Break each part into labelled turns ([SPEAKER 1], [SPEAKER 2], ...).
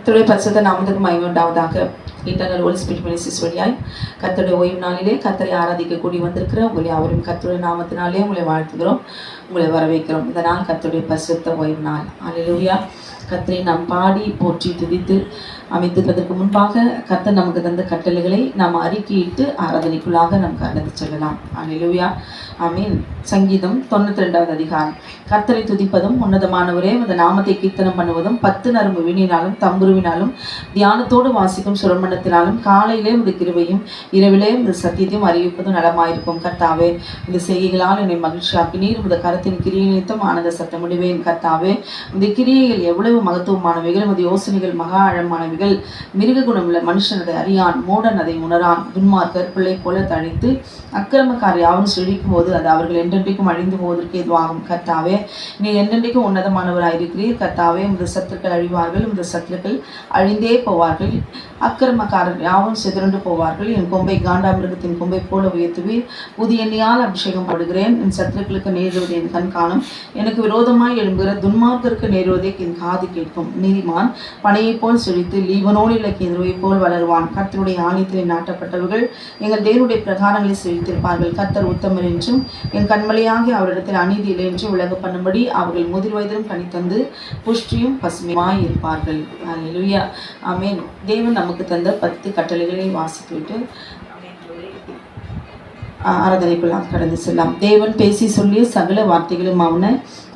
[SPEAKER 1] கர்த்தருடைய பரிசுத்த நாமத்துக்கு மகிமை உண்டாவதாக. இன்டர்னல் ஹோலி ஸ்பிரிட் மினிஸ்ட்ரிஸ் வழியாய் கர்த்தருடைய ஓய்வு நாளிலே கர்த்தரை ஆராதிக்க கூடி வந்திருக்கிற உங்களை அவரும் கர்த்தருடைய நாமத்தினாலே உங்களை வாழ்த்துகிறோம், உங்களை வரவேற்கிறோம். இந்த நாள் கர்த்தருடைய பரிசுத்த ஓய்வு நாள். அல்லேலூயா. கர்த்தரை நாம் பாடி போற்றி துதித்து அமைத்துவதற்கு முன்பாக கர்த்தர் நமக்கு தந்த கட்டளைகளை நாம் அறிக்கையிட்டு ஆராதனைக்குள்ளாக நாம் கடந்து செல்லலாம். அல்லேலூயா. ஆமென். சங்கீதம் 92வது அதிகாரம். கர்த்தரை துதிப்பதும் உன்னதமானவரே அந்த நாமத்தை கீர்த்தனம் பண்ணுவதும் 10 நரம்பு வீணினாலும் தம்புருவினாலும் தியானத்தோடு வாசிக்கும் சுரமண்டத்தினாலும் காலையிலே இந்த கிருபையும் இரவிலே இந்த சத்தியத்தையும் அறிவிப்பதும் நலமாயிருக்கும். கர்த்தாவே, இந்த செய்கைகளால் என்னை மகிழ்ச்சியாக்கினீர். இந்த கரத்தின் கிரியை நிமித்தம் ஆனந்த சத்தம் முடிவேன். கர்த்தாவே, இந்த கிரியைகள் எவ்வளவு மகத்துவமானவைகள், இந்த யோசனைகள் மகா ஆழமானவைகள். மிருக குணமுள்ள மனுஷன் அதை அறியான், மூடன் அதை உணரான். துன்மார்க்கர் பிள்ளை போல தழைத்து அக்கிரமக்கார் யாரும் செழிக்கும் போது அது அவர்கள் என்றென்றைக்கும் அழிந்து போவதற்கு எதுவாகும். கர்த்தாவே, நீ என்றென்றைக்கும் உன்னதமானவராயிருக்கிறீர். கர்த்தாவே, இந்த சத்துருக்கள் அழிவார்கள், இந்த சத்துருக்கள் அழிந்தே போவார்கள். அக்கிரமக்காரர் யாவும் சிதறண்டு போவார்கள். என் கொம்பை காண்டாமிருகத்தின் கொம்பை போல உயர்த்துவீர். புதிய எண்ணெயால் அபிஷேகம் படுகிறேன். என் சத்துருக்களுக்கு நேருவதை என் கண் காணும். எனக்கு விரோதமாய் எழும்புகிற துன்மார்க்கருக்கு நேருவதை என் காது கேட்கும். நீதிமான் பனையைப் போல் செழித்து லீபனோனில் கிருவை போல் வளருவான். கர்த்தருடைய ஆலயத்திலே நாட்டப்பட்டவர்கள் எங்கள் தேவனுடைய பிரகாரங்களை செழித்திருப்பார்கள். கர்த்தர் உத்தமர் என்றும் என் கண்மலையாகி அவரிடத்தில் அநீதி இல்லை என்று விலக பண்ணும்படி அவர்கள் முதிர் வயதிலும் கனி தந்து புஷ்டியும் பசுமையாய் இருப்பார்கள். அல்லேலூயா. ஆமென். தேவன் நமக்கு தந்த 10 கட்டளைகளை வாசித்துவிட்டு ஆராதனைக்குள்ளாக கடந்து செல்லாம். தேவன் பேசி சொல்லிய சகல வார்த்தைகளும் அவன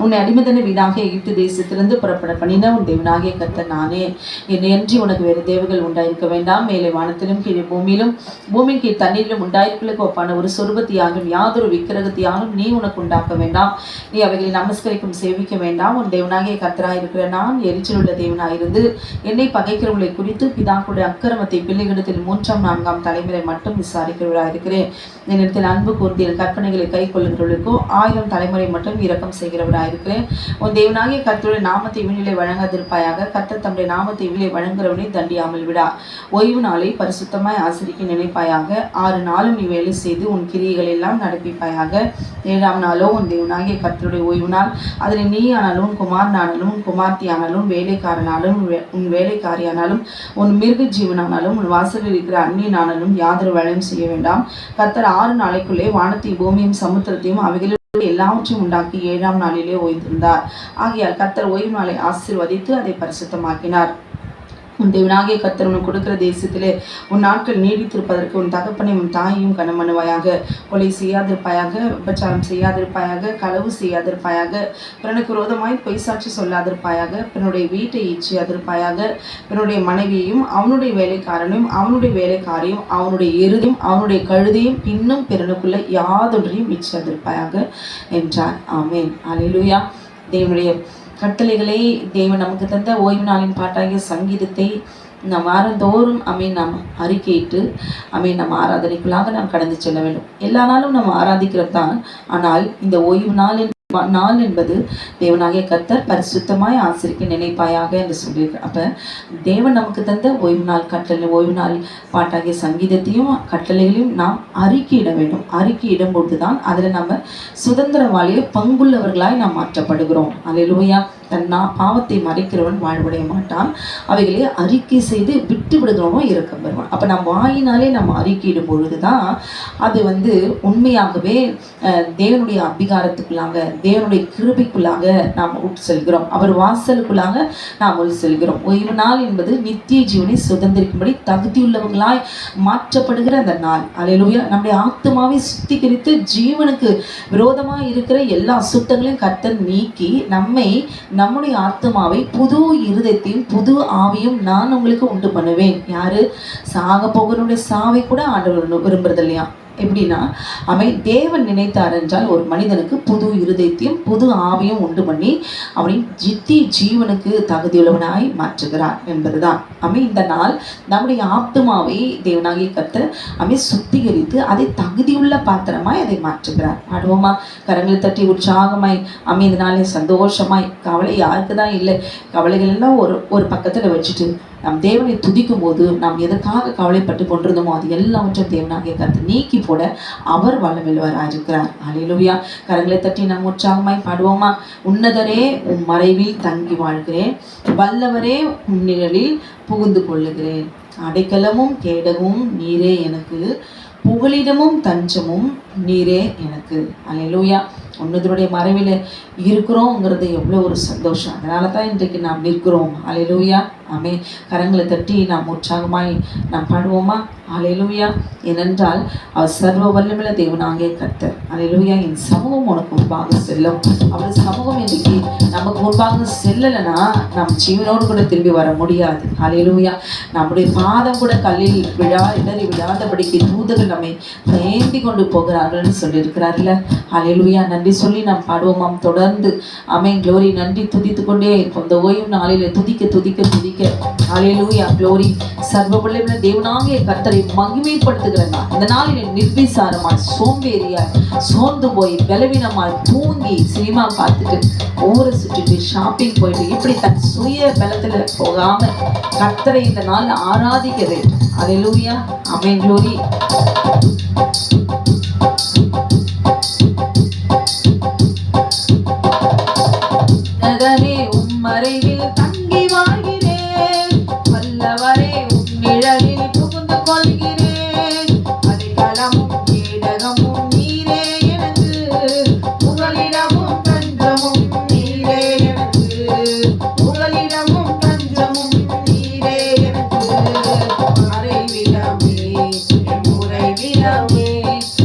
[SPEAKER 1] உன்னை அடிமைதன வீடாக எகிப்து தேசத்திலிருந்து புறப்பட பண்ணின உன் தேவனாகிய கர்த்தர் நானே. என்னையன்றி உனக்கு வேறு தேவர்கள் உண்டாயிருக்க வேண்டாம். மேலே வானத்திலும் கீழே பூமியிலும் பூமியின் கீழ் தண்ணீரிலும் உண்டாயிருக்களுக்கு ஒப்பான ஒரு சொருபத்தியாகும் யாதொரு விக்கிரகத்தையாலும் நீ உனக்கு உண்டாக்க வேண்டாம். நீ அவைகளை நமஸ்கரிக்கும் சேவிக்க வேண்டாம். உன் தேவனாகிய கர்த்தராய் இருக்கிற நான் எரிச்சல் உள்ள தேவனாயிருந்து என்னை பகைக்கிறவர்களை குறித்து பிதாக்களுடைய அக்கிரமத்தை பிள்ளைகளிடத்தில் 3ஆம் 4ஆம் தலைமுறை மட்டும் விசாரிக்கிறவராயிருக்கிறேன். என்னிடத்தில் அன்பு கூர்ந்து என் கற்பனைகளை கை கொள்ளுகிறவர்களுக்கோ 1000 தலைமுறை மட்டும் இரக்கம் செய்கிறவராயிருக்கிறேன். உன் தேவனாகிய கர்த்தருடைய நாமத்தை வீணிலே வழங்காதிருப்பாயாக. கர்த்தர் தம்முடைய நாமத்தை வீழே வழங்குகிறவனை தண்டியாமல் விடா. ஓய்வு நாளை பரிசுத்தமாய் ஆசரிக்க நினைப்பாயாக. 6 நாளும் நீ வேலை செய்து உன் கிரியைகள் எல்லாம் நடப்பிப்பாயாக. 7ஆம் நாளோ உன் தேவனாகிய கர்த்தருடைய ஓய்வு நாள். அதில் நீ ஆனாலும் உன் குமாரனானாலும் உன் குமார்த்தி ஆனாலும் வேலைக்காரனாலும் உன் வேலைக்காரியானாலும் உன் மிருக ஜீவனானாலும் உன் வாசலில் இருக்கிற அந்நியனானாலும் யாதொரு வேலையும் செய்ய வேண்டாம். கர்த்தர் 6 நாளைக்குள்ளே வானத்தையும் பூமியும் சமுத்திரத்தையும் அவைகளில் எல்லாவற்றையும் உண்டாக்கி 7ஆம் நாளிலே ஓய்ந்திருந்தார். ஆகையால் கர்த்தர் ஓய்வு நாளை ஆசீர்வதித்து அதை பரிசுத்தமாக்கினார். உன் தேவனாகிய கர்த்தர் உனக்கு கொடுக்கிற தேசத்திலே உன் நாட்கள் நீடித்திருப்பதற்கு உன் தகப்பனையும் உன் தாயையும் கனமனுவாயாக. கொலை செய்யாதிருப்பாயாக, விபச்சாரம் செய்யாதிருப்பாயாக, களவு செய்யாதிருப்பாயாக, பிறனுக்கு விரோதமாய் பொய் சாட்சி சொல்லாதிருப்பாயாக, பிறனுடைய வீட்டை ஈச்சியாதிருப்பாயாக, பிறனுடைய மனைவியையும் அவனுடைய வேலைக்காரனையும் அவனுடைய வேலைக்காரையும் அவனுடைய எருதையும் அவனுடைய கழுதையும் இன்னும் பிறனுக்குள்ள யாதொன்றையும் மிச்சாதிருப்பாயாக என்றார். ஆமென். அல்லேலூயா. தேவனுடைய கட்டளைகளை தேவன் நமக்கு தந்த ஓய்வு நாளின் பாட்டாகிய சங்கீதத்தை நாம் வாரந்தோறும் நாம் அறிக்கையிட்டு நம்ம ஆராதனைக்குள்ளாக நாம் கடந்து செல்ல வேண்டும். எல்லா நாளும் நம்ம ஆராதிக்கிறோம் தான். ஆனால் இந்த ஓய்வு நாள் என்பது தேவனாகிய கர்த்தர் பரிசுத்தமாய் ஆசரிக்க நினைப்பாயாக என்று சொல்லியிருக்க. அப்போ தேவன் நமக்கு தந்த ஓய்வு நாள் கட்டளை, ஓய்வு நாள் பாட்டாகிய சங்கீதத்தையும் கட்டளைகளையும் நாம் அறிக்கையிட வேண்டும். அறிக்கையிடும் பொழுது தான் அதில் நம்ம சுதந்திரவாளிய பங்குள்ளவர்களாய் நாம் மாற்றப்படுகிறோம். அல்லேலூயா. தன் பாவத்தை மறைக்கிறவன் வாழ்வடைய மாட்டான். அவைகளை அறிக்கை செய்து விட்டு விடுகிறவனும் இரக்கம் பெறுவான். அப்போ நம்ம வாயினாலே நம்ம அறிக்கையிடும் பொழுது தான் அது உண்மையாகவே தேவனுடைய அபிகாரத்துக்குள்ளாக தேவனுடைய கிருபைக்குள்ளாக நாம் உட்டு செல்கிறோம். அவர் வாசலுக்குள்ளாக நாம் உள் செல்கிறோம். ஓய்வு நாள் என்பது நித்திய ஜீவனை சுதந்திரிக்கும்படி தகுதியுள்ளவர்களாய் மாற்றப்படுகிற அந்த நாள். அல்லேலூயா. நம்முடைய ஆத்துமாவை சுத்திகரித்து ஜீவனுக்கு விரோதமாக இருக்கிற எல்லா அசுத்தங்களையும் கர்த்தர் நீக்கி நம்முடைய ஆத்மாவை புது இருதயத்தையும் புது ஆவியும் நான் உங்களுக்கு உண்டு பண்ணுவேன். யாரு? சாக போகிறவனுடைய சாவை கூட ஆண்டவர் விரும்புறது இல்லையா? எப்படின்னா தேவன் நினைத்தார் என்றால் ஒரு மனிதனுக்கு புது இருதயத்தையும் புது ஆவியும் உண்டு பண்ணி அவனை ஜீவனுக்கு தகுதியுள்ளவனாய் மாற்றுகிறார் என்பதுதான். இந்த நாள் நம்முடைய ஆத்துமாவை தேவனாகிய கர்த்தர் சுத்திகரித்து அதை தகுதியுள்ள பாத்திரமாய் அதை மாற்றுகிறார். ஆடுவோமா? கரங்களை தட்டி உற்சாகமாய் இந்த நாளை சந்தோஷமாய். கவலை யாருக்கு தான் இல்லை? கவலைகள் எல்லாம் ஒரு பக்கத்தில் வச்சுட்டு நாம் தேவனை துதிக்கும் போது நாம் எதற்காக கவலைப்பட்டு கொண்டிருந்தோமோ அது எல்லாவற்றும் தேவனாகிய கர்த்தர் நீக்கி போட அவர் வல்லமையுள்ளவராக இருக்கிறார். அல்லேலூயா. கரங்களை தட்டி நாம் உற்சாகமாய் பாடுவோமா? உன்னதரே உம் மறைவில் தங்கி வாழ்கிறேன், வல்லவரே உம் நிழலில் புகுந்து கொள்ளுகிறேன். அடைக்கலமும் கேடகமும் நீரே எனக்கு, புகலிடமும் தஞ்சமும் நீரே எனக்கு. அல்லேலூயா. உன்னதருடைய மறைவில் இருக்கிறோங்கிறது எவ்வளோ ஒரு சந்தோஷம். அதனால தான் இன்றைக்கு நாம் நிற்கிறோம். அல்லேலூயா. ஆமே. கரங்களை தட்டி நாம் உற்சாகமாய் நாம் பாடுவோமா? அல்லேலூயா. ஏனென்றால் அவர் சர்வ வல்லமையுள்ள தேவனாகிய கர்த்தர். அல்லேலூயா. என் சமூகம் உனக்கு முன்பாக செல்லும். அவர் சமூகம் இன்னைக்கு நமக்கு முன்பாக செல்லலைன்னா நம் ஜீவனோடு கூட திரும்பி வர முடியாது. அல்லேலூயா. நம்முடைய பாதம் கூட கல்லில் இடறி விழாதபடிக்கு தூதர்கள் நம்மை ஏந்தி கொண்டு போகிறார்கள்னு சொல்லியிருக்கிறார்ல. அல்லேலூயா. நன்றி சொல்லி நாம் பாடுவோமாம் தொடர்ந்து. ஆமென். க்ளோரி. நன்றி துதித்து கொண்டே இருப்போம். இந்த ஓய்வு நாளில் துதிக்க துதிக்க துதிக்க. அல்லேலூயா. க்ளோரி. சர்வ வல்லமையுள்ள தேவனாகிய கர்த்தரை மகிமைப்படுத்துகிறேன். இந்த நாளில் நிர்விசாரமாய் சோம்பேறியாய் சோர்ந்து போய் பலவீனமாய் தூங்கி சினிமா பார்த்துட்டு ஊரை சுற்றிட்டு ஷாப்பிங் போயிட்டு இப்படி தன் சுய பலத்துல போகாம கர்த்தரை இந்த நாள் ஆராதிக்க வேண்டும். அல்லேலூயா. ஆமென். க்ளோரி. மறைவில் தங்கி வாழ்கிறேன், வல்லவரே உம் நிழலில் புகுந்து கொள்கிறேன். அடைக்கலமும் கேடகமும் நீரே எனக்கு, புகலிடமும் தஞ்சமும் நீரே எனக்கு, புகலிடமும் தஞ்சமும் நீரே எனக்கு. மறைவிடமே என் உறைவிடமே,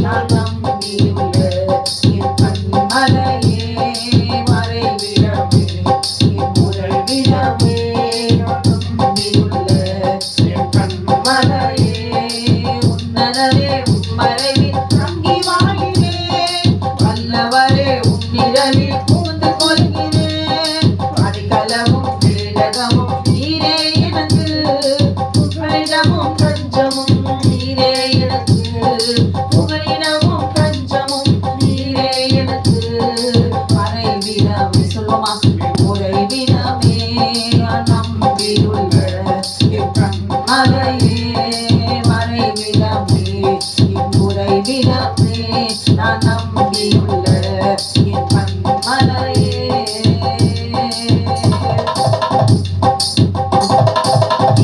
[SPEAKER 1] நான் நம்பியுள்ள என் கன்மலையே. நான் நம்பியுள்ள என் கன்மலையே.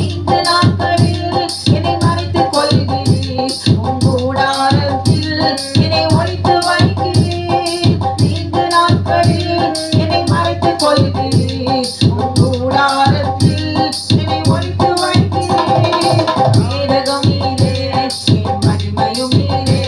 [SPEAKER 1] இந்த நாட்களில் என்னை மறைத்துக் கொள்கிறேன், உன் கூடாரத்தில் என்னை ஒளித்து வைக்கிறேன். இந்த நாட்களில் என்னை மறைத்துக் கொள்கிறேன், உன் கூடாரத்தில் என்னை ஒளித்து வைக்கிறேன். கேடகம் நீரே, என் மகிமையும் நீரே,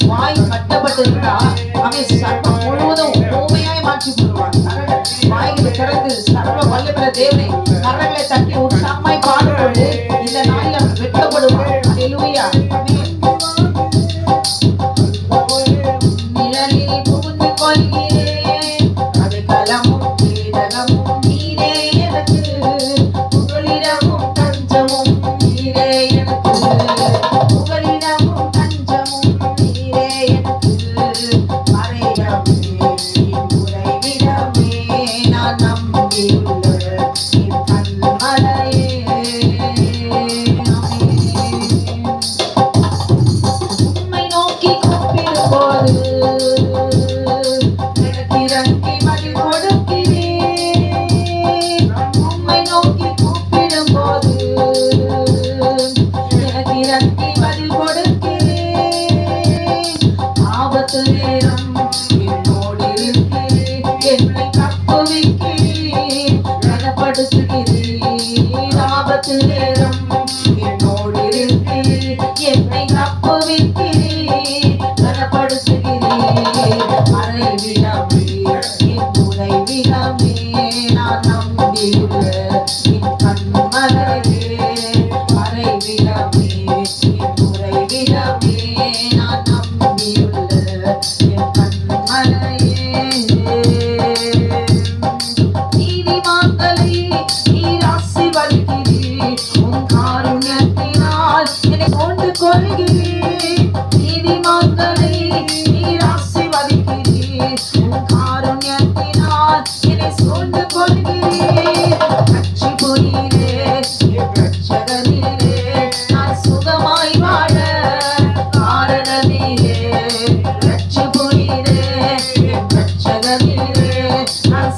[SPEAKER 1] வாய் கட்டப்பட்டிருந்தா அவன் சர்வம் முழுவதும் ஊமையாய் மாற்றி போடுவான். வாய்களை திறந்து சர்வ வல்லமையுள்ள தேவனை கரங்களை தட்டி உற்சாகமாய் பாடும்போது இந்த நாளில் அவன் வெட்டப்படுவான். அல்லேலூயா. நிழலில் புகுந்து கொள்கிறேன், அடைக்கலமும் கேடகமும் நீரே எனக்கு, புகலிடமும் தஞ்சமும் நீரே எனக்கு, புகலிடமும் தஞ்சமும் நீரே எனக்கு. மறைவிடமே என் உறைவிடமே, நான் நம்பியுள்ள என் கன்மலையே. உம்மை நோக்கி கூப்பிடும்போது எனக்கு இறங்கி பதில் கொடுக்கிறேன். உம்மை நோக்கி கூப்பிடும்போது எனக்கு இறங்கி பதில் கொடுக்கிறேன். ஆபத்து நேரம் என்னோடு இருக்கிறேன், என்னை தப்புவிக்கிறேன், கனப்படுத்துகிறேன். ஆபத்து நேரம் என்னோடு இருக்கிறேன், என்னை தப்புவிக்கிறேன், கனப்படுத்துகிறேன். மறைவிடமே என் உறைவிடமே, நான் நம்பியுள்ள என் கன்மலையே. மறைவிடமே என் உறைவிடமே, நான் நம்பியுள்ள என் கன்மலையே.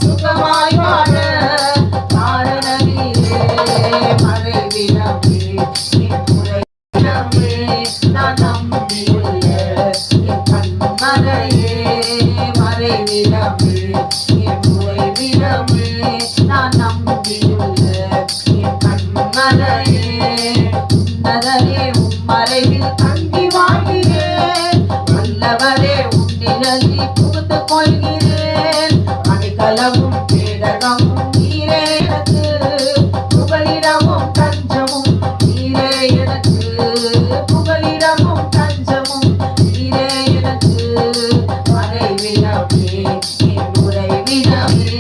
[SPEAKER 1] சுகமாய் வாழ காரணமீரே. மறைவிடமே என் உறைவிடமே நான் நம்பியுள்ள என் கண்மலையே. மறைவிடமே என் உறைவிடமே நான் நம்பியுள்ள என் கண்மலையே. உன்னதரே உம் மறைவில் தங்கி வாழ்கிறேன். வல்லவரே உன் நிழலில் புகுந்து கொள்கிறேன். அடைக்கலமும் கேடகமும் நீரே எனக்கு. புகலிடமும் தஞ்சமும் நீரே எனக்கு. புகலிடமும் தஞ்சமும் நீரே எனக்கு. மறைவிடமே என் உறைவிடமே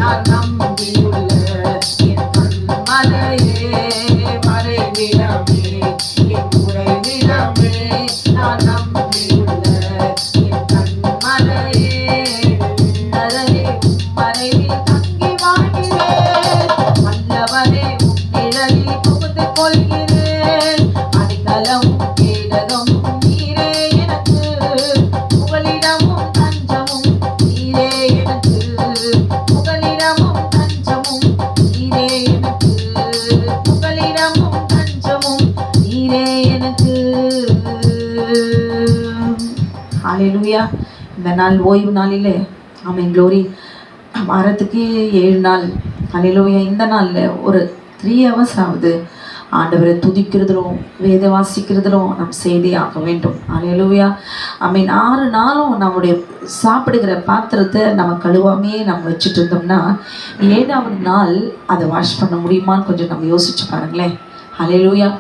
[SPEAKER 1] நான் நம்பியுள்ள என் கண்மலையே. மறைவிடமே என் உறைவிடமே நான் நம்பியுள்ள என் கண்மலையே. உன்னதரே உம் மறைவில் தங்கி வாழ்கிறேன். வல்லவரே உம் நிழலில் புகுந்து கொள்கிறேன். அடைக்கலமும் கேடகமும் நீரே எனக்கு. புகலிடமும் தஞ்சமும் நீரே எனக்கு. புகலிடமும் தஞ்சமும் நீரே எனக்கு. புகலிடமும் தஞ்சமும் நீரே எனக்கு. ஹalleluya. இந்த நாள் ஓய்வு நாளிலே ஆமென் க்ளோரி. வாரத்துக்கு 7 நாள் ஹalleluya. இந்த நாளில் ஒரு 3 hours ஆகுது ஆண்டவரை துதிக்கிறதிலும் வேத வாசிக்கிறதிலும் நம் செய்தே ஆக வேண்டும். ஹalleluya. ஆமென். 6 நாளும் நம்முடைய சாப்பிடுகிற பாத்திரத்தை நம்ம கழுவாமே நம்ம வச்சுட்டு இருந்தோம்னா 7வது நாள் அதை வாஷ் பண்ண முடியுமான்னு கொஞ்சம் நம்ம யோசிச்சு பாருங்களேன். ஹalleluya.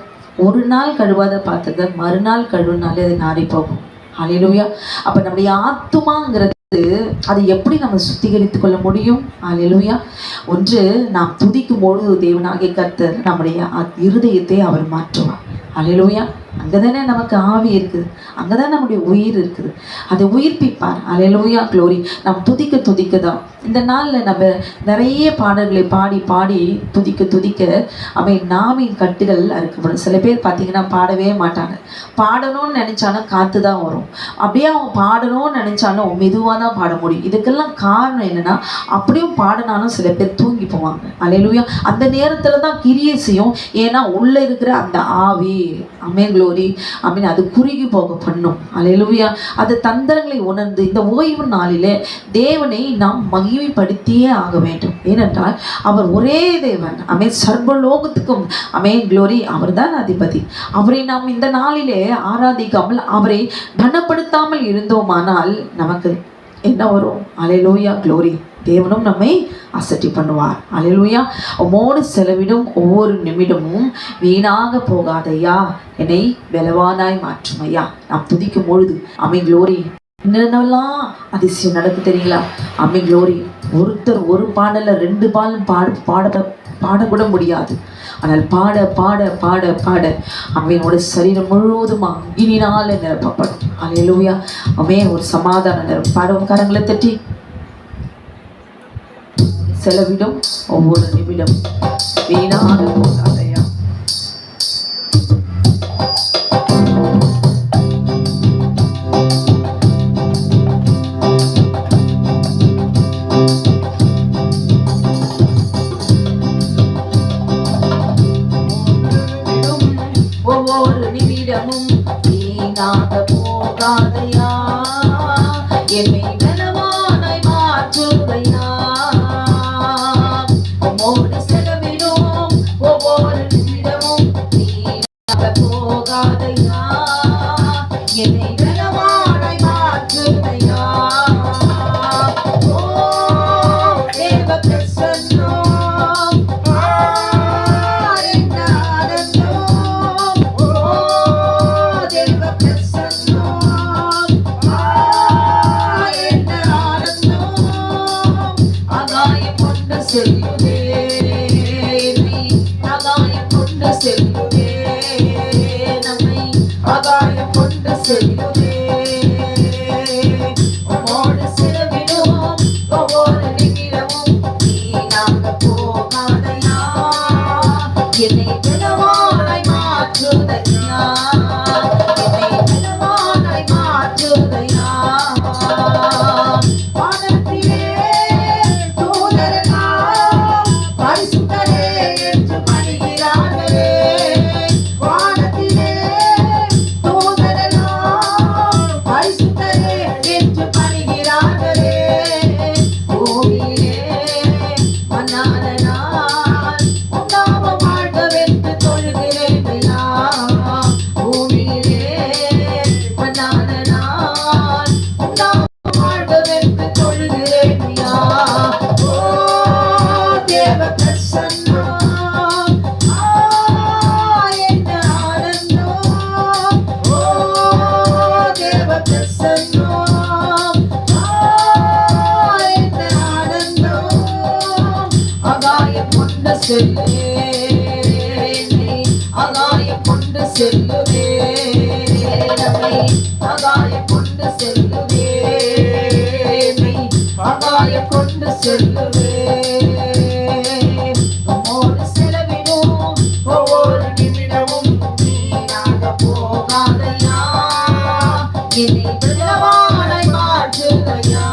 [SPEAKER 1] ஒரு நாள் கழுவாத பாத்திரத்தை மறுநாள் கழுவினாலே அது நாரி போகும். ஹalleluya. அப்போ நம்முடைய ஆத்துமாங்கிறது அதை எப்படி நம்ம சுத்திகரித்து கொள்ள முடியும்? ஹalleluya. ஒன்று, நாம் துதிக்கும் பொழுது தேவனாகிய கர்த்தர் நம்முடைய இருதயத்தை அவர் மாற்றுவார். ஹalleluya. அங்கதானே நமக்கு ஆவி இருக்குது, அங்கதான் நம்முடைய உயிர் இருக்குது, அதை உயிர்ப்பிப்பார். ஹalleluya க்ளோரி. நாம் துதிக்க துதிக்க தான் இந்த நாளில் நம்ம நிறைய பாடல்களை பாடி பாடி துதிக்க துதிக்க அவை நாவின் கட்டுகள் அறுக்கப்படும். சில பேர் பார்த்தீங்கன்னா பாடவே மாட்டாங்க. பாடணும்னு நினைச்சாலும் காத்து தான் வரும். அப்படியே அவங்க பாடணும்னு நினைச்சாலும் மெதுவாக தான் பாட முடியும். இதுக்கெல்லாம் காரணம் என்னன்னா, அப்படியும் பாடினாலும் சில பேர் தூங்கி போவாங்க. ஹalleluya. அந்த நேரத்தில் தான் கிரியை செய்யும். ஏன்னா உள்ள இருக்கிற அந்த ஆவி ஆமென் க்ளோரி அப்படின்னு அது குறுகி போக பண்ணும். ஹalleluya. அது தந்திரங்களை உணர்ந்து இந்த ஓய்வு நாளிலே தேவனை நாம் மகிமைப்படுத்தியே ஆக வேண்டும். ஏனென்றால் அவர் ஒரே தேவன். ஆமென். சர்வலோகத்துக்கும் ஆமென் க்ளோரி. அவர் தான் அதிபதி. அவரை நாம் இந்த நாளிலே ஆராதிக்காமல் அவரை கனப்படுத்தாமல் இருந்தோமானால் நமக்கு என்ன வரும்? ஹalleluya க்ளோரி. தேவனும் நம்மை அசட்டி பண்ணுவார். ஹalleluya. உம்மோடு செலவிடும் ஒவ்வொரு நிமிடமும் வீணாக போகாதையா, என்னை பலவானாய் மாற்றும் ஐயா. நாம் துதிக்கும் பொழுது ஆமென் க்ளோரி என்னென்னலாம் அதிசயம் நடக்கு தெரியுங்களா? ஆமென் க்ளோரி. ஒருத்தர் ஒரு பாடல 2 பாடலும் பாடக்கூட முடியாது. ஆனால் பாட பாட பாட பாட அம்மையோட சரீரம் முழுவதுமா இனினால நிரப்பப்படும். ஹalleluya. அம்மே ஒரு சமாதான நிறம் பாடவும் கரங்களை தட்டி செலவிடும் ஒவ்வொரு நிமிடம் வீணாக போகாதையா. ஒவ்வொரு நிமிடமும் வீணாக போகாதையா, என்னை பலவானாய் மாற்றுதையா. உம்மோடு செலவிடும் ஒவ்வொரு நிமிடமும் வீணாக போகாதையா, என்னை பலவானாய் மாற்றுதையா. ஓ தேவ பிரசன்னம் செல்லுதே, என்னை ஆகாயம் கொண்டு செல்லுதே, நம்மை ஆகாயம் கொண்டு செல்லுதே. உம்மோடு செலவிடும் ஒவ்வொரு நிமிடமும் வீணாக போகாதையா, என்னை பலவானாய் மாற்றுதையா, என்னை பலவானாய் மாற்றுதையா. வானத்திலே தூதர்கள் ஆகாயம் கொண்டு செல்லுவேன், ஆகாயம் கொண்டு செல்லுவேன், ஆகாயம் கொண்டு செல்லுவேன், ஆகாயம் கொண்டு செல்லுவேன். உம்மோடு செலவிடும் ஒவ்வொரு நிமிடமும் வீணாக போகாதையா, என்னை பலவானாய் மாற்றுகையா.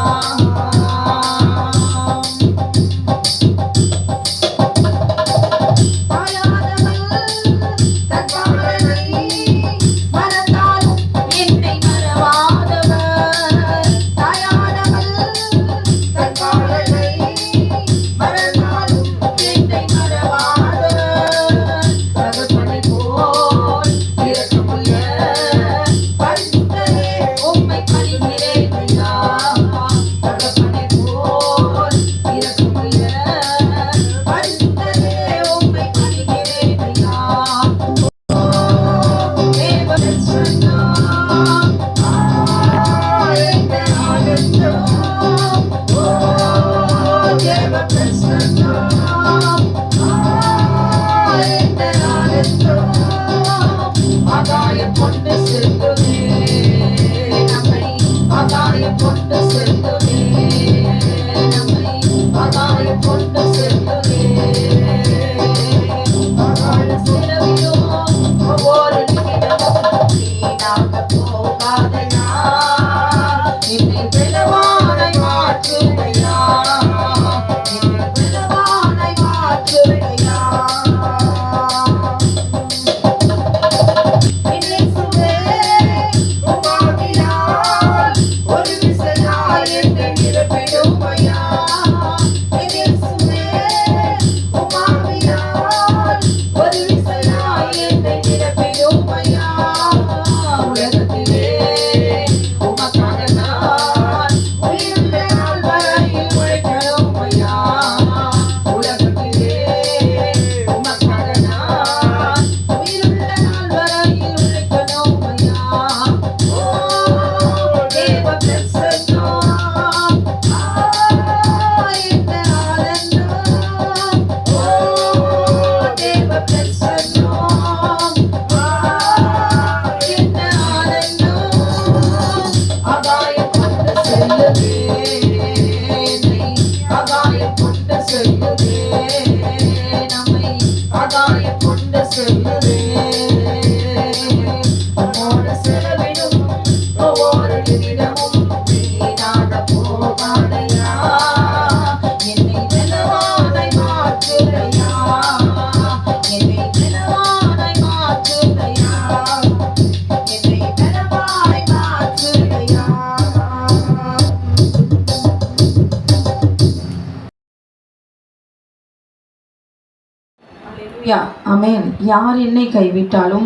[SPEAKER 1] ஆமென். யார் என்னை கைவிட்டாலும்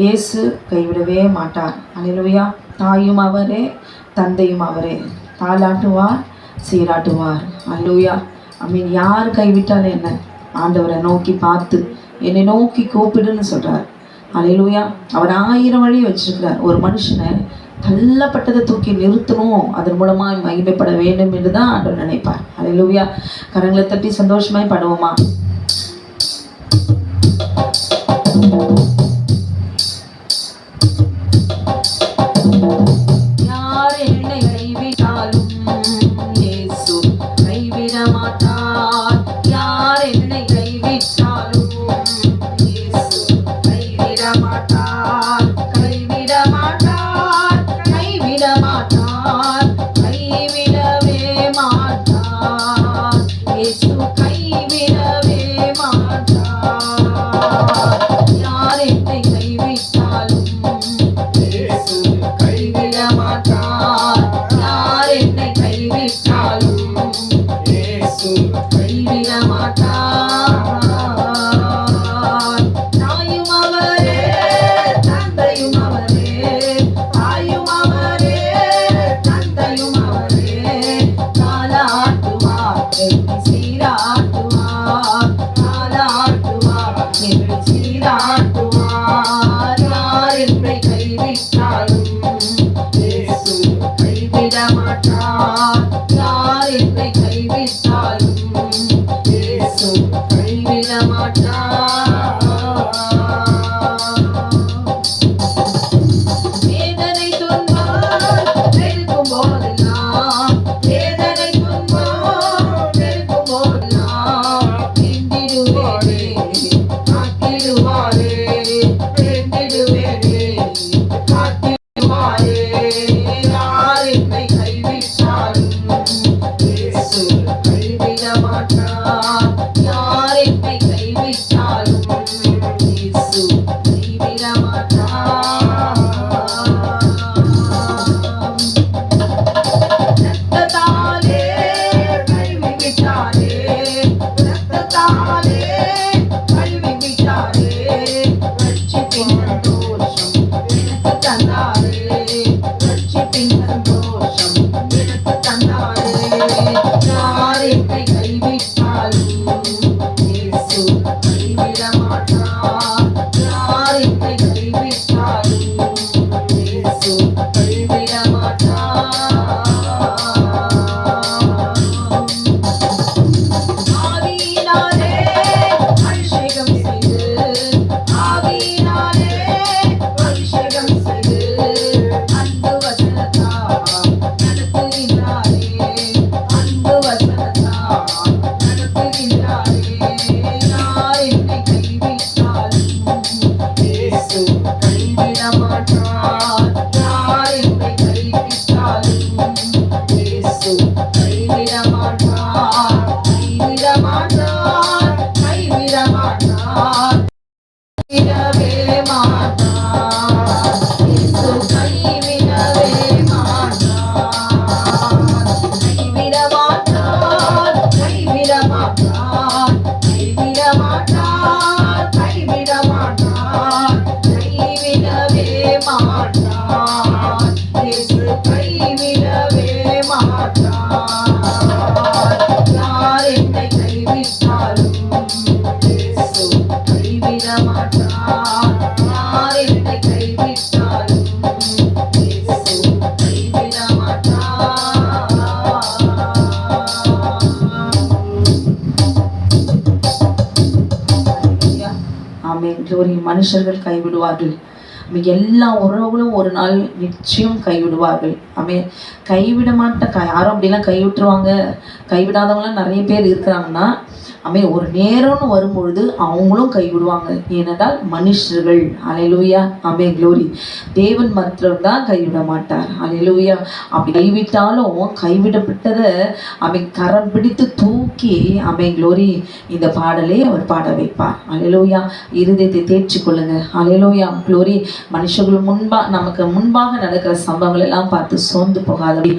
[SPEAKER 1] இயேசு கைவிடவே மாட்டார். அல்லேலூயா. தாயும் அவரே, தந்தையும் அவரே, தாலாட்டுவார், சீராட்டுவார். அல்லேலூயா. ஆமென். யார் கைவிட்டாலும் என்ன, ஆண்டவரை நோக்கி பார்த்து என்னை நோக்கி கூப்பிடுன்னு சொல்றார். அல்லேலூயா. அவர் 1000 வழி வச்சிருக்கிறார். ஒரு மனுஷனை தள்ளப்பட்டதை தூக்கி நிறுத்தணும், அதன் மூலமாக மகிமைப்பட வேண்டும் என்று தான் ஆண்டவர் நினைப்பார். அல்லேலூயா. கரங்களை தட்டி சந்தோஷமாய் பாடுவோமா? யார் என்னை கைவிட்டாலும் இயேசு கைவிட மாட்டார். யார் என்னை கைவிட்டாலும் இயேசு கைவிட மாட்டார். கைவிட மாட்டார், கைவிட மாட்டார், கைவிடவே மாட்டார். இயேசு கைவிடவே மாட்டார். யார் என்னை கைவிட்டாலும் இயேசு கைவிட மாட்டார். யார் என்னை கைவிட்டாலும் இயேசு கைவிட மாட்டார். தாயும் அவரே, தந்தையும் அவரே, தாயும் அவரே, தந்தையும் அவரே, தாலாட்டுவார், என்னை சீராட்டுவார், தாலாட்டுவார், என்னை சீராட்டுவார். யார் என்னை கைவிட்டாலும் இயேசு கைவிட மாட்டார். யார் என்னை கைவிட்டாலும் இயேசு மனுஷர்கள் கைவிடுவார்கள். எல்லா உறவுகளும் ஒரு நாள் நிச்சயம் கைவிடுவார்கள். கைவிட மாட்டேன் யாரும் அப்படிலாம் கைவிட்டுருவாங்க. கைவிடாதவங்களாம் நிறைய பேர் இருக்கிறாங்கன்னா ஒரு நேரம்னு வரும்பொழுது அவங்களும் கைவிடுவாங்க. ஏனென்றால் மனுஷர்கள். அல்லேலூயா. க்ளோரி. தேவன் மாத்திரம் தான் கைவிட மாட்டார். அல்லேலூயா. அப்படி கைவிட்டாலும் கைவிடப்பட்டதை கரம் பிடித்து தூக்கி க்ளோரி இந்த பாடலே அவர் பாட வைப்பார். அல்லேலூயா. இருதயத்தை தேர்ச்சி கொள்ளுங்க. அல்லேலூயா. க்ளோரி. மனுஷர்கள் நமக்கு முன்பாக நடக்கிற சம்பவங்கள் எல்லாம் பார்த்து சோர்ந்து போகாதபடி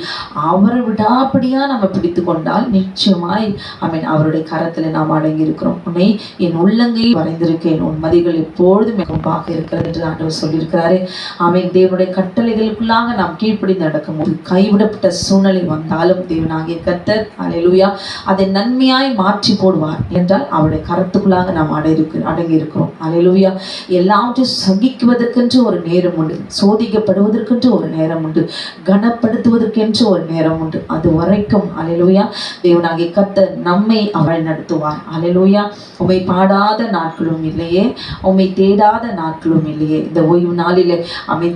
[SPEAKER 1] அவரை விடாப்படியா நம்ம பிடித்து கொண்டால் நிச்சயமாய் அவருடைய கரத்துல நாம் அடங்கி இருக்கிறோம். உன்னை என் உள்ளங்கையில் வரைந்திருக்கேன், உன் மதிகள் எப்பொழுதும் மிகப்பாக இருக்கிறது என்று ஆண்டவர் சொல்லியிருக்கிறாரு. தேவனுடைய கட்டளைகளுக்குள்ளாக நாம் கீழ்ப்படி நடக்கும் போது கைவிடப்பட்ட சூழ்நிலை வந்தாலும் தேவனாகிய கர்த்தர் அல்லேலூயா அதை நன்மையாய் மாற்றி போடுவார். என்றால் அவருடைய கரத்துக்குள்ளாக நாம் அடங்கி இருக்கிறோம். அல்லேலூயா. எல்லாவற்றையும் சகிக்குவதற்கென்று ஒரு நேரம் உண்டு, சோதிக்கப்படுவதற்கென்று ஒரு நேரம் உண்டு, கனப்படுத்துவதற்கென்று ஒரு நேரம் உண்டு. அது வரைக்கும் அல்லேலூயா தேவனாகிய கர்த்தர் நம்மை அவள் நடத்துவார். அல்லேலூயா. உம்மை பாடாத நாட்களும் இல்லையே, உம்மை தேடாத நாட்களும் இல்லையே. இந்த ஓய்வு நாளிலே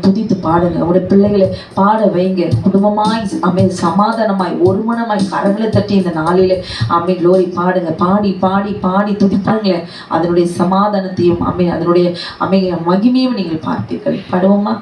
[SPEAKER 1] துதித்து பாடுங்க. உங்களுடைய பிள்ளைகளை பாட வைங்க. குடும்பமாய் சமாதானமாய் ஒருமனமாய் கரங்களை தட்டி இந்த நாளிலே க்ளோரி பாடுங்க. பாடி பாடி பாடி துதிப்பாங்களே அதனுடைய சமாதானத்தையும் அதனுடைய மகிமையும் நீங்கள் பார்த்தீர்கள். பாடுவோமா?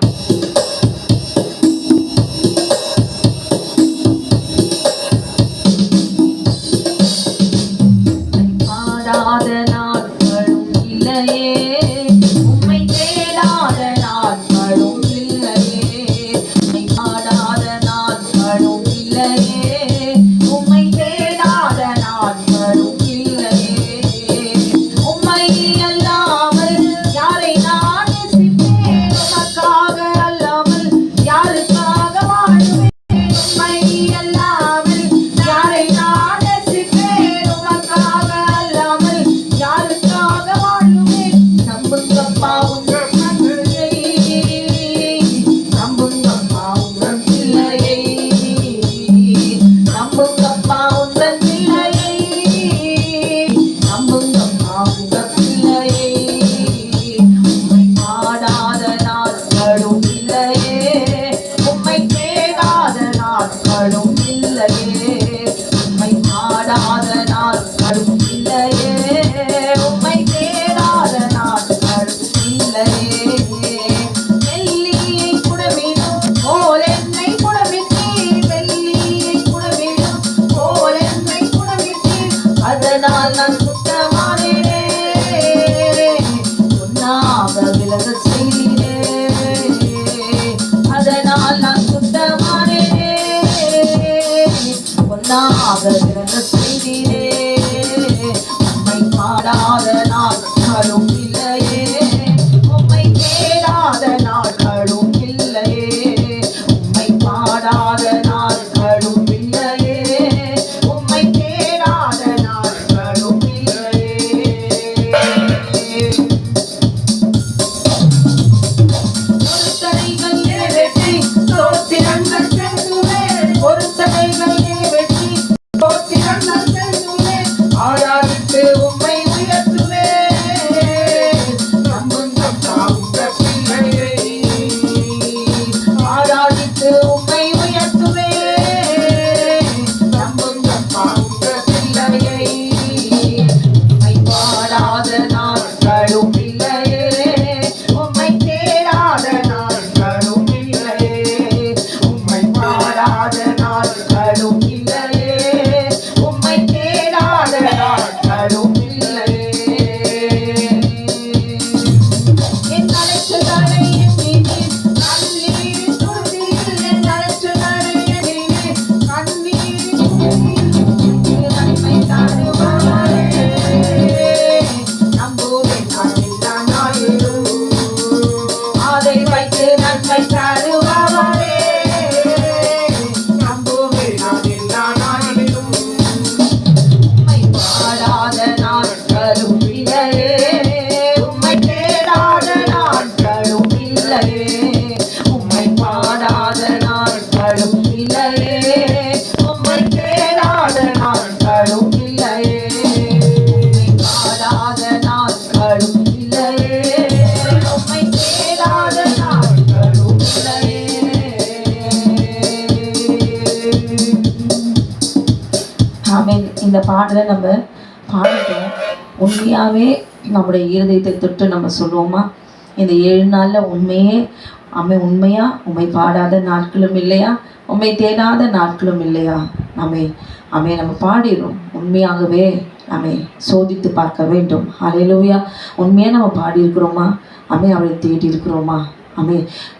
[SPEAKER 2] அல்லாமல் யாரை நான் நேசிப்பேன்? உனக்காக அல்ல
[SPEAKER 1] பாடலை நம்ம பாடிட்டோம். உண்மையாகவே நம்முடைய இருதயத்தை தொட்டு நம்ம சொல்லுவோமா, இந்த 7 நாளில் உண்மையா உண்மை பாடாத நாட்களும் இல்லையா, உண்மை தேடாத நாட்களும் இல்லையா? நம்ம பாடிடும். உண்மையாகவே நம்ம சோதித்து பார்க்க வேண்டும். ஹல்லேலூயா. உண்மையாக நம்ம பாடியிருக்கிறோமா? அவளை தேடி இருக்கிறோமா?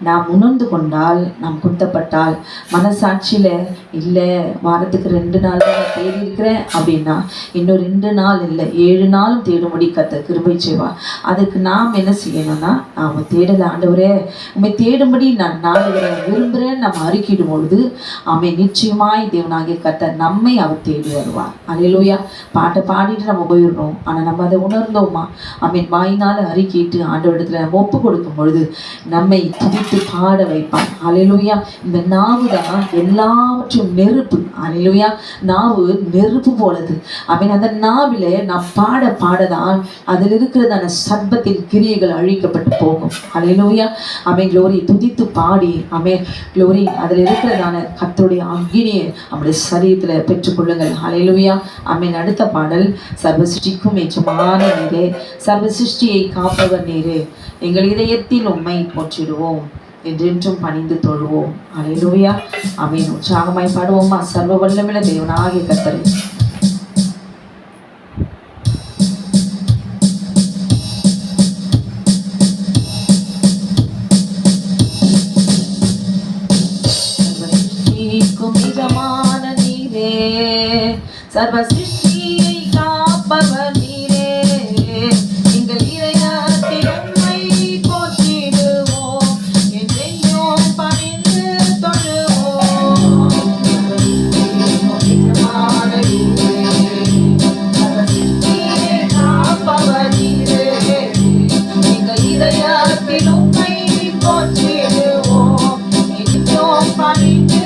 [SPEAKER 1] நாம் உணர்ந்து கொண்டால், நாம் குத்தப்பட்டால், மனசாட்சியில் இல்லை வாரத்துக்கு 2 நாள் தான் நான் தேடி இருக்கிறேன் அப்படின்னா, இன்னும் 2 நாள் இல்லை 7 நாளும் தேடும்படி கர்த்தர் கிருபை செய்வார். அதுக்கு நாம் என்ன செய்யணும்னா, நாம் தேடலை ஆண்டவரே உண்மை தேடும்படி நான் நாடுகிறேன் விரும்புகிறேன் நம்ம அறிக்கிடும் பொழுது நிச்சயமாய் தேவனாகிய கர்த்தர் நம்மை அவர் தேடி வருவார். அல்லேலூயா. பாட்டை பாடிட்டு நம்ம போயிடுறோம், ஆனால் நம்ம அதை உணர்ந்தோமா? வாயினால் அறிக்கிட்டு ஆண்டவரிடத்தில் நம்ம ஒப்பு கொடுக்கும் பொழுது நம்மை துதித்து பாட வைப்பார். அல்லேலூயா. இந்த நாவு தான் எல்லாவற்றும் நெருப்பு. அல்லேலூயா. நாவு நெருப்பு போலது. அந்த நாவில நாம் பாட பாடதான் அதில் இருக்கிறதான சர்ப்பத்தின் கிரியைகள் அழிக்கப்பட்டு போகும். அல்லேலூயா. க்ளோரி. துதித்து பாடி க்ளோரி அதில் இருக்கிறதான கர்த்தருடைய அக்கினியை நம்முடைய சரீரத்தில் பெற்றுக்கொள்ளுங்கள். அல்லேலூயா. அடுத்த பாடல், சர்வ சிருஷ்டிக்கும் எஜமான நீரே, சர்வ சிருஷ்டியை காப்பவர் நீரே, எங்கள் இதயத்தில் உம்மை போற்றிடுவோம், என்றென்றும் பணிந்து தொழுவோம். அல்லேலூயா. உற்சாகமாய் பாடுவோமா? சர்வ வல்லமையுள்ள தேவனாகிய கர்த்தரே, எஜமான நீரே, சர்வ சிருஷ்டியை காப்பவர் நீரே, எங்கள் இதயத்தில் உம்மை போற்றிடுவோம், என்றென்றும் பணிந்து தொழுவோம். எஜமான நீரே, சர்வ சிருஷ்டியை காப்பவர் நீரே, எங்கள் இதயத்தில் உம்மை போற்றிடுவோம், என்றென்றும் பணிந்து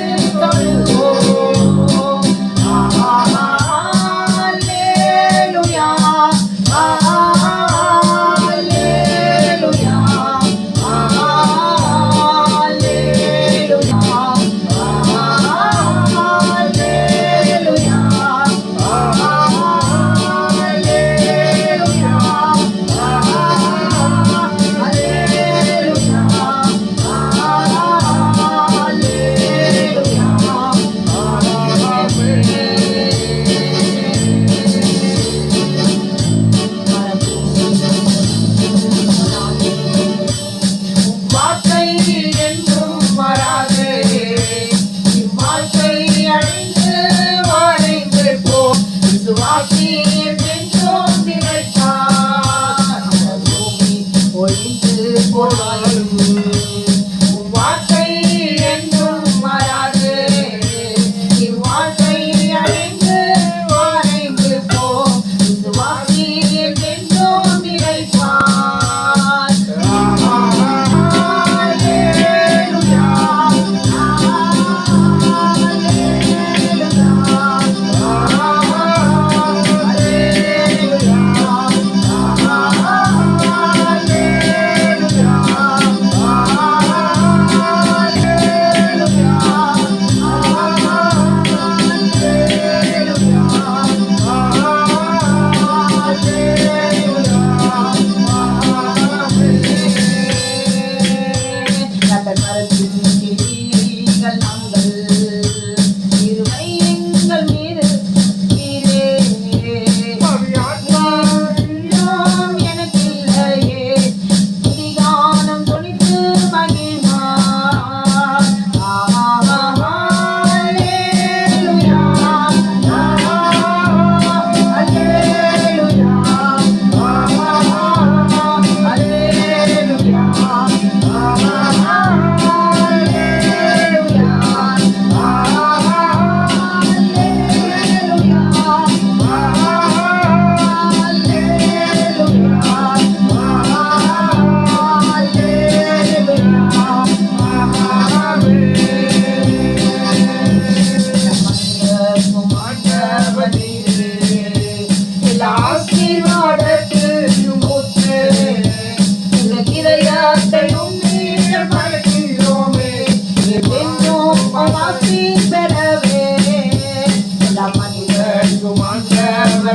[SPEAKER 1] Come on,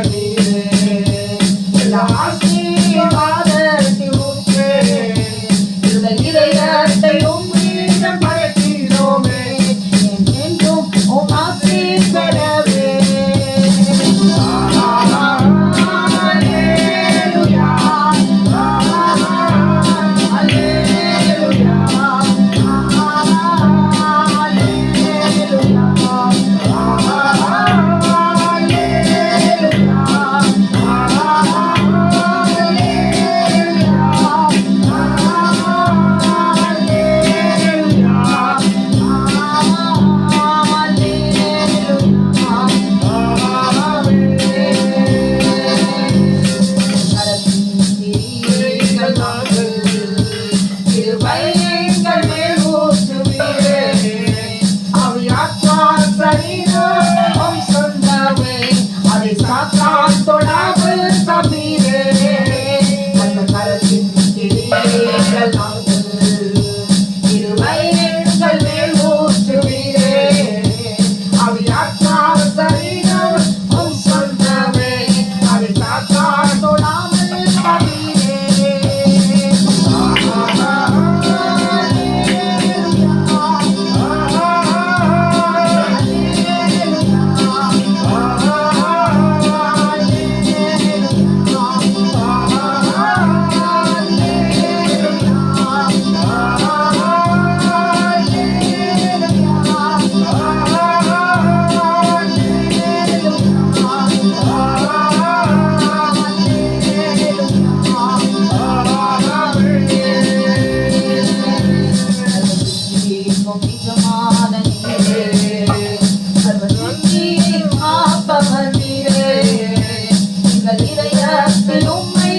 [SPEAKER 1] உம்மை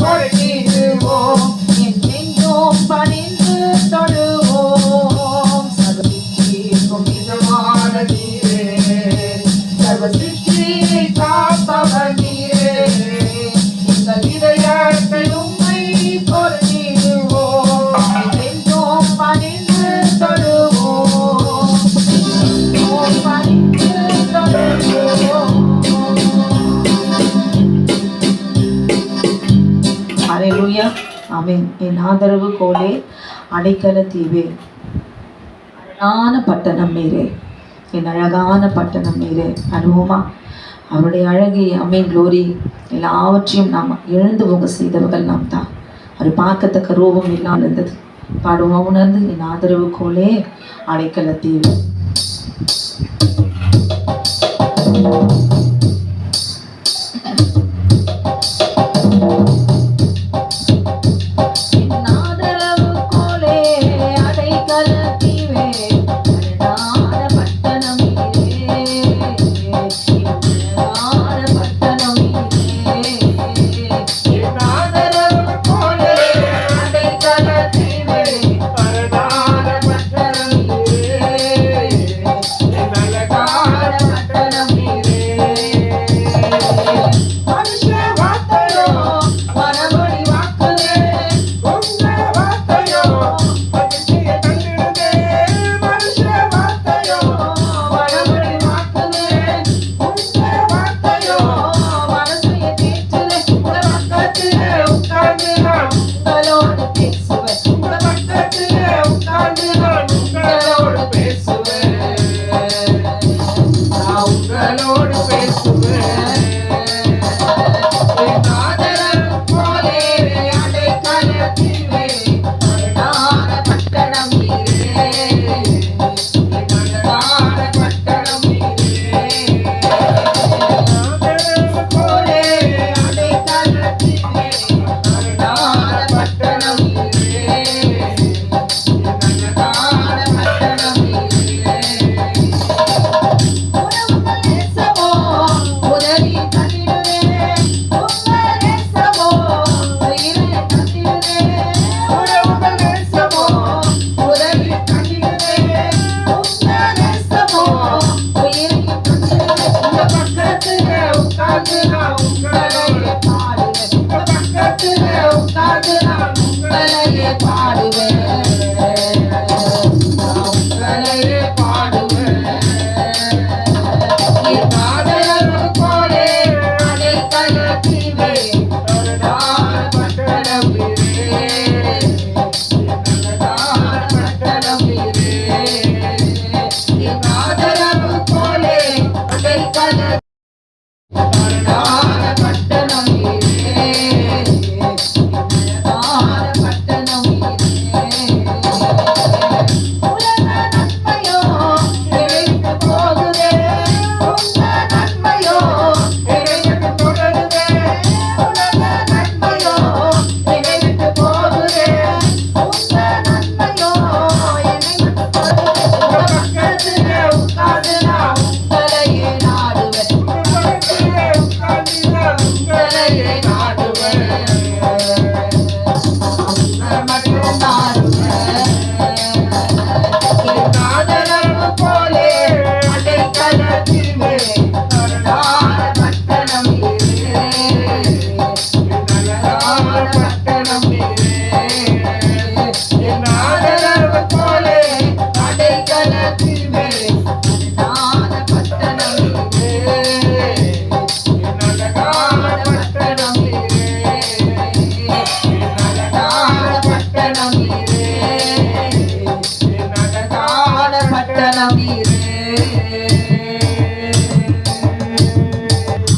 [SPEAKER 1] போற்றிடுவோம், என்றென்றும் பணிந்து தொழுவோம். சர்வசிருஷ்டிக்கும் இதமான நீரே, சர்வ சிருஷ்டியை காப்பவர் நீரே, எங்கள் இதயத்தை உம்மை போற்றிடுவோம், என்றென்றும் பணிந்து தொழுவோம், என்றென்றும் பணிந்து தொழுவோம். ஹல்லேலூயா, ஆமென். என் ஆதரவு கோலே, அடைக்கல தீவே, அழகான பட்டணம் நீரே, என் அழகான பட்டணம் நீரே. அனுபவமா அவருடைய அழகை, அமேன், க்ளோரி எல்லாவற்றையும் நாம் எழுந்து போக செய்தவர்கள் நாம் தான். அவர் பார்க்கத்தக்க ரூபம் இல்லாமல் இருந்தது. பாடுவோம் உணர்ந்து, என் ஆதரவு கோலே, அடைக்கல தீவே.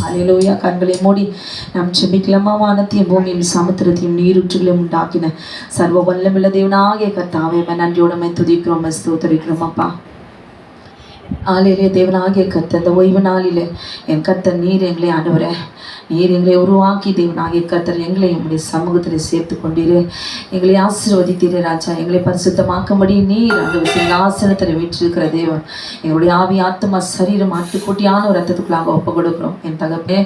[SPEAKER 1] ஹல்லேலூயா. கண்களை மூடி நாம் செபிக்கலாமா? வானத்தையும் பூமியும் சமுத்திரத்தையும் நீரூற்றுகளையும் உண்டாக்கின சர்வ வல்லமுள்ள தேவனாகிய கர்த்தாவே, நன்றியோட துதிக்கிறோம், ஸ்தோத்திரிக்கிறோம் அப்பா. ஆலையிலே தேவனாகிய கர்த்தர், இந்த ஓய்வு நாளிலே என் கர்த்தர் நீர் எங்களை ஆண்டவரே நீர் எங்களை உருவாக்கி தேவனாகிய கர்த்தர் எங்களை உங்களுடைய சமூகத்தில் சேர்த்து கொண்டீரு. எங்களை ஆசீர்வதித்தீரே ராஜா. எங்களை பரிசுத்தமாக்கும்படி நீர் அந்த சிங்காசனத்தில் வீற்றிருக்கிற தேவன். எங்களுடைய ஆவி ஆத்மா சரீரம் ஆட்டுக்குட்டியான ஒரு ரத்தத்துக்குள்ளாக ஒப்பு கொடுக்கிறோம். என் தகப்பே,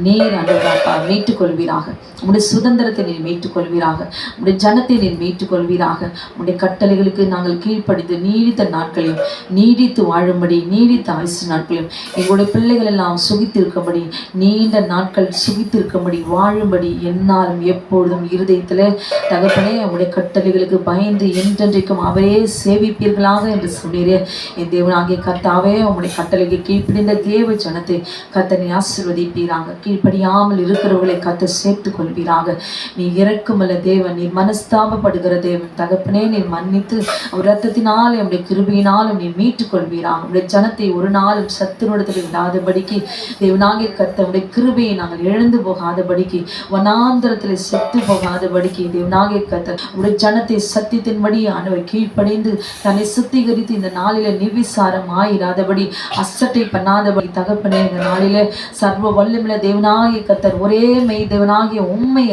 [SPEAKER 1] நீர் ஆண்டவராப்பா மீட்டுக் கொள்வீராக. உங்களுடைய சுதந்திரத்தை நீர் மீட்டுக் கொள்வீராக. உங்களுடைய ஜனத்தை நீர் மீட்டுக் கொள்வீராக. உங்களுடைய கட்டளைகளுக்கு நாங்கள் கீழ்ப்படிந்து நீடித்த நாட்களையும் நீடித்து வாழும்படி நீடித்த ஆயுசு நாட்களையும் எங்களுடைய பிள்ளைகள் எல்லாம் சுகித்திருக்கும்படி நீண்ட நாட்கள் சுகித்திருக்கும்படி வாழும்படி என்னாலும் எப்பொழுதும் இருதயத்தில் தகப்பனே உங்களுடைய கட்டளைகளுக்கு பயந்து என்றென்றைக்கும் அவரே சேவிப்பீர்களாக என்று சொன்னீரே. என் தேவனாகிய கர்த்தாவே, உங்களுடைய கட்டளைக்கு கீழ்ப்படிந்த தேவ ஜனத்தை கர்த்தனை ஆசீர்வதிப்பீராக. கீழ்ப்படியாமல் இருக்கிறவர்களை கர்த்தர் சேர்த்து கொள்வீராக. நீ இறக்குமல்ல தேவன், நீ மனஸ்தாபப்படுகிற தேவன் தகப்பனே. நீ மன்னித்து அவர் ரத்தத்தினால் நம்முடைய கிருபையினாலும் நீ மீட்டுக் கொள்வீராக. உடைய ஜனத்தை ஒரு நாளும் சத்துருடத்தில் விடாதபடிக்கு தேவனாகிய கர்த்தருடைய கிருபையை நாங்கள் இழந்து போகாதபடிக்கு, வனாந்தரத்தில் செத்து போகாதபடிக்கு தேவனாகிய கர்த்தர் உடைய ஜனத்தை சத்தியத்தின்படி ஆண்டவர் கீழ்ப்படைந்து தன்னை சுத்திகரித்து இந்த நாளில நிர்விசாரம் ஆயிராதபடி அசட்டை பண்ணாதபடி தகப்பனே, இந்த நாளில சர்வ வல்லமையுள்ள தேவனாகிய கர்த்தர் ஒரே மெய் தேவனாகிய உண்மை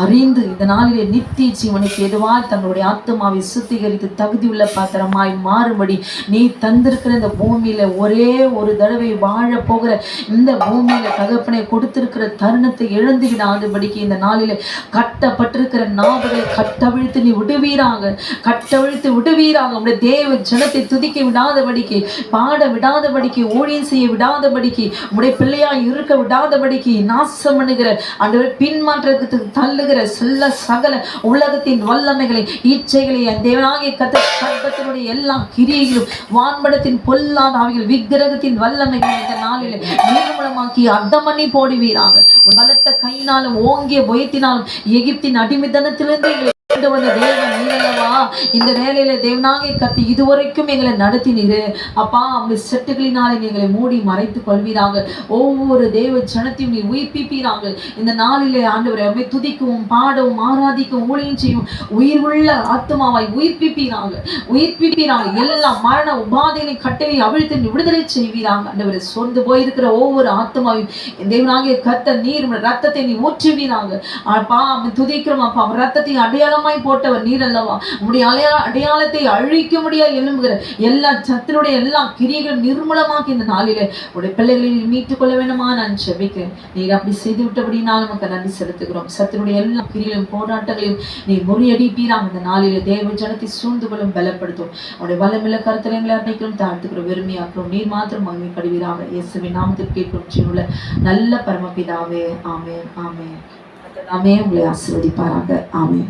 [SPEAKER 1] அறிந்து இந்த நாளிலே நித்திய ஜீவனுக்கு எதுவாய் தங்களுடைய ஆத்மாவை சுத்திகரித்து தகுதியுள்ள பாத்திரமாய் மாறும்படி நீ தந்திருக்கிற இந்த பூமியில ஒரே ஒரு தடவை வாழ போகிற இந்த பூமியில தகப்பனை கொடுத்திருக்கிற தருணத்தை எழுந்து விடாதபடிக்கு இந்த நாளில கட்டப்பட்டிருக்கிற நாடுகளை கட்டவிழ்த்து நீ விடுவீராக. கட்டவிழ்த்து விடுவீராக. உடைய தேவ ஜனத்தை துதிக்க விடாதபடிக்கு, பாட விடாதபடிக்கு, ஊழியம் செய்ய விடாதபடிக்கு, உடைய பிள்ளையாய் இருக்க விடாதபடிக்கு, நாசம் பண்ணுகிற ஆண்டவர் பின்மாற்றத்துக்கு தள்ளுகிற சகல உலகத்தின் வல்லமைகளை இச்சைகளை என் தேவனாகிய கர்த்தத்தினுடைய எல்லா கிரியைகளும் வான்படத்தின் பொல்லாத ஆவிகள் விக்கிரகத்தின் வல்லமைகளை இந்த நாளில் நிர்மூலமாக்கி அர்த்தமணி போடுவீராக. பலத்த கையினாலும் ஓங்கிய பயத்தினாலும் எகிப்தின் அடிமைத்தனத்திலிருந்து எங்களை வந்த தேவன் நீரல்லவா. இந்த வேலையில தேவனாகிய கர்த்தர் இதுவரைக்கும் எங்களை நடத்தினீரு அப்பா. அவங்க செட்டுகளினாலே எங்களை மூடி மறைத்து கொள்வீராக. ஒவ்வொரு தேவ ஜனத்தையும் நீ உயிர்ப்பிப்பீராக. இந்த நாளிலே ஆண்டவரை அவை துதிக்கவும் பாடவும் ஆராதிக்கவும் ஊழியம் செய்யும் உயிர் உள்ள ஆத்மாவாய் உயிர்ப்பிப்பீராக. எல்லா மரண உபாதைகளை கட்டளை அவிழ்த்து விடுதலை செய்வீராங்க. ஆண்டவரை சொர்ந்து போயிருக்கிற ஒவ்வொரு ஆத்மாவையும் தேவனாகிய கர்த்தர் நீர் ரத்தத்தை நீ ஊற்றுவீராங்க. அப்பா துதிக்கிறோம் அப்பா. ரத்தத்தை அடையாளமா போட்டவர் நீர் அல்லவா. உடைய அடையாளத்தை அழிக்க முடியாது எழும்புகிற எல்லா சத்தினுடைய எல்லா கிரியைகளும் நிர்மூலமாக்கி இந்த நாளிலே உடைய பிள்ளைகளை மீட்டுக் கொள்ள வேண்டுமா நான் ஜெபிக்கிறேன். நீர் அப்படி செய்து விட்டபடினால் நமக்கு நன்றி செலுத்துகிறோம். சத்தினுடைய எல்லா கிரியைகளும் போராட்டங்களையும் நீ முறியடிப்பீராக. இந்த நாளிலே தேவ ஜனத்தை சூழ்ந்து கொள்ளும் பலப்படுத்தும். உடைய வல்லமில்ல கருத்தரங்களை அன்னைக்கும் தாழ்த்துக்கிறோம், வெறுமையாக்கிறோம். நீர் மாத்திரம் மகிமைப்படுவீராக. இயேசுவின் நாமத்தில் கேட்கும் ஜீவனுள்ள நல்ல பரமபிதாவே. ஆமென் ஆமென். ஆமென். உங்களை ஆசீர்வதிப்பாராக. ஆமென்.